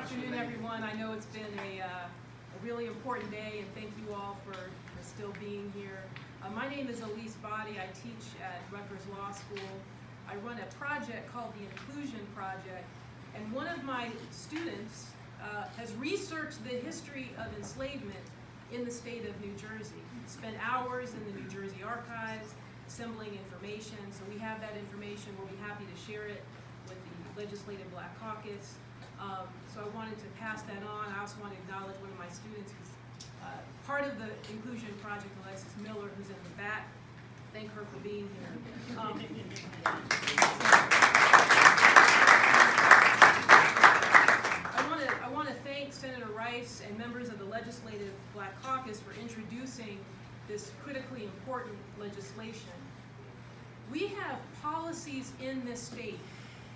afternoon, everyone. I know it's been a really important day, and thank you all for still being here. My name is Elise, Boddie. I teach at Rutgers Law School. I run a project called the Inclusion Project, and one of my students has researched the history of enslavement in the state of New Jersey. Spent hours in the New Jersey archives assembling information, so we have that information. We'll be happy to share it with the Legislative Black Caucus. So I wanted to pass that on. I also want to acknowledge one of my students who's part of the Inclusion Project, Alexis Miller, who's in the back. Thank her for being here. I want to thank Senator Rice and members of the Legislative Black Caucus for introducing this critically important legislation. We have policies in this state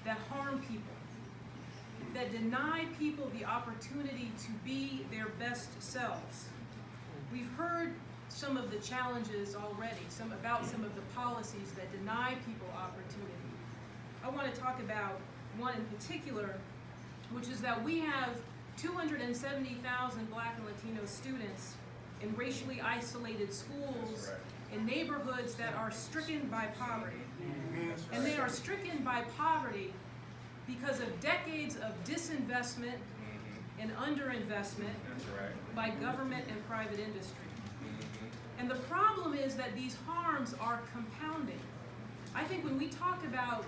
that harm people, that deny people the opportunity to be their best selves. We've heard some of the challenges already, about some of the policies that deny people opportunity. I want to talk about one in particular, which is that we have 270,000 Black and Latino students in racially isolated schools in neighborhoods that are stricken by poverty. And they are stricken by poverty because of decades of disinvestment and underinvestment by government and private industry. And the problem is that these harms are compounding. I think when we talk about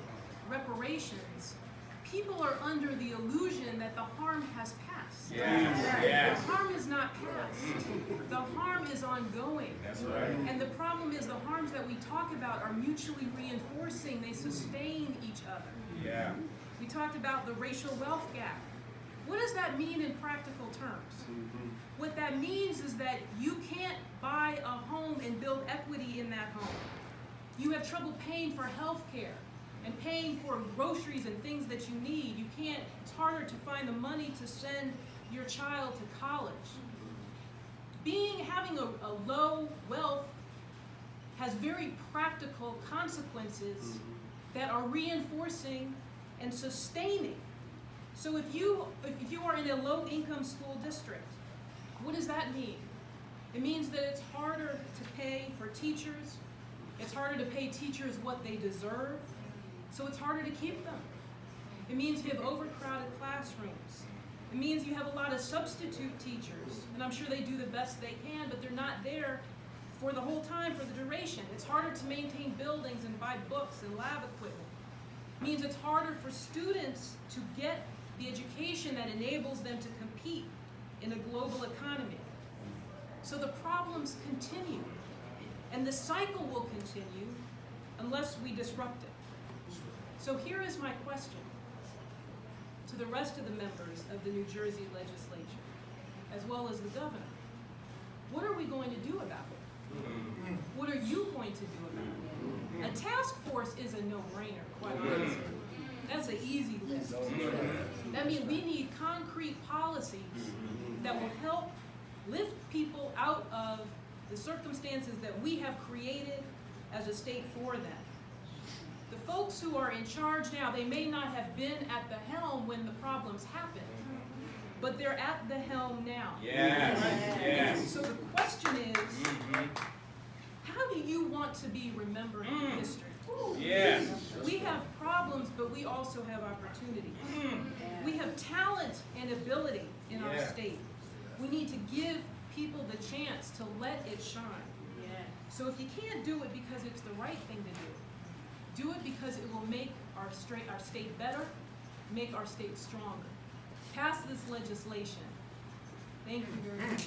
reparations, people are under the illusion that the harm has passed. Yes. The harm is not passed. The harm is ongoing. That's right. And the problem is the harms that we talk about are mutually reinforcing. They sustain each other. Yeah. We talked about the racial wealth gap. What does that mean in practical terms? What that means is that you can't buy a home and build equity in that home. You have trouble paying for health care and paying for groceries and things that you need. It's harder to find the money to send your child to college. Having a low wealth has very practical consequences that are reinforcing and sustaining. So if you are in a low-income school district, what does that mean? It means that it's harder to pay for teachers. It's harder to pay teachers what they deserve. So it's harder to keep them. It means you have overcrowded classrooms. It means you have a lot of substitute teachers, and I'm sure they do the best they can, but they're not there for the whole time, for the duration. It's harder to maintain buildings and buy books and lab equipment. It means it's harder for students to get the education that enables them to compete in a global economy. So the problems continue, and the cycle will continue unless we disrupt it. So here is my question to the rest of the members of the New Jersey legislature, as well as the governor. What are we going to do about it? What are you going to do about it? A task force is a no-brainer, quite honestly. That's an easy list. That means we need concrete policies that will help lift people out of the circumstances that we have created as a state for them. The folks who are in charge now, they may not have been at the helm when the problems happened, but they're at the helm now. Yes. So the question is, how do you want to be remembered in history? Yes. We have problems, but we also have opportunity. We have talent and ability in our state. We need to give people the chance to let it shine. So if you can't do it because it's the right thing to do it because it will make our state better, make our state stronger. Pass this legislation. Thank you very much.